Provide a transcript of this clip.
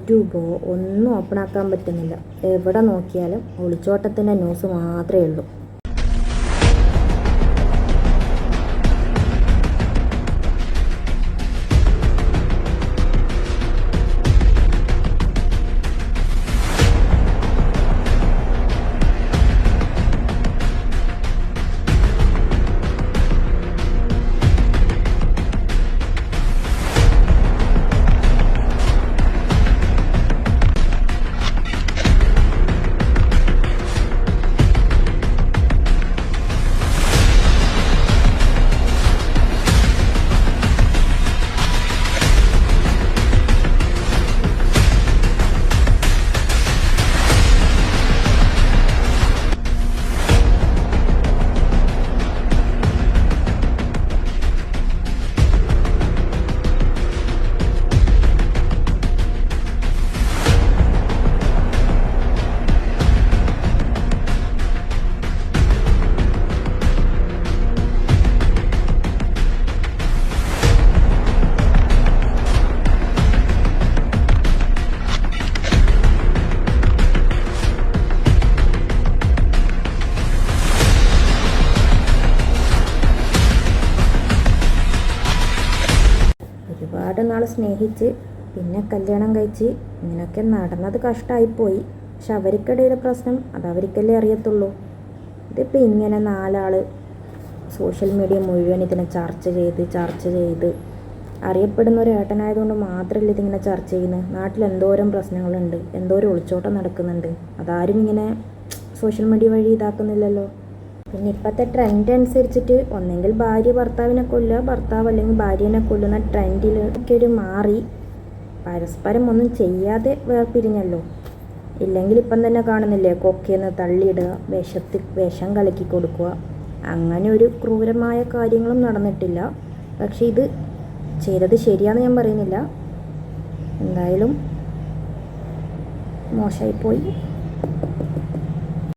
യൂട്യൂബോ ഒന്നും ഓപ്പൺ ആക്കാൻ പറ്റുന്നില്ല. എവിടെ നോക്കിയാലും ഒളിച്ചോട്ടത്തിൻ്റെ ന്യൂസ് മാത്രമേ ഉള്ളൂ. ഒരുപാട് നാൾ സ്നേഹിച്ച് പിന്നെ കല്യാണം കഴിച്ച് ഇങ്ങനെയൊക്കെ നടന്നത് കഷ്ടമായിപ്പോയി. പക്ഷെ അവർക്കിടയിലെ പ്രശ്നം അത് അവർക്കല്ലേ അറിയത്തുള്ളൂ. ഇതിപ്പോൾ ഇങ്ങനെ നാലാൾ സോഷ്യൽ മീഡിയ മുഴുവൻ ഇതിനെ ചർച്ച ചെയ്ത് അറിയപ്പെടുന്ന ഒരു ഏട്ടനായതുകൊണ്ട് മാത്രമല്ല ഇതിങ്ങനെ ചർച്ച ചെയ്യുന്നത്. നാട്ടിൽ എന്തോരം പ്രശ്നങ്ങളുണ്ട്, എന്തോരം ഒളിച്ചോട്ടം നടക്കുന്നുണ്ട്. അതാരും ഇങ്ങനെ സോഷ്യൽ മീഡിയ വഴി ഇതാക്കുന്നില്ലല്ലോ. പിന്നെ ഇപ്പോഴത്തെ ട്രെൻഡ് അനുസരിച്ചിട്ട് ഒന്നെങ്കിൽ ഭാര്യ ഭർത്താവിനെ കൊല്ലുക, ഭർത്താവ് അല്ലെങ്കിൽ ഭാര്യനെ കൊല്ലുന്ന ട്രെൻഡിലൊക്കെ ഒരു മാറി പരസ്പരം ഒന്നും ചെയ്യാതെ വേർപിരിഞ്ഞല്ലോ. ഇല്ലെങ്കിൽ ഇപ്പം തന്നെ കാണുന്നില്ലേ, കൊക്കയെന്ന് തള്ളിയിടുക, വിഷം കലക്കി കൊടുക്കുക. അങ്ങനെ ഒരു ക്രൂരമായ കാര്യങ്ങളും നടന്നിട്ടില്ല. പക്ഷെ ഇത് ചെയ്തത് ശരിയാണെന്ന് ഞാൻ പറയുന്നില്ല. എന്തായാലും മോശമായിപ്പോയി.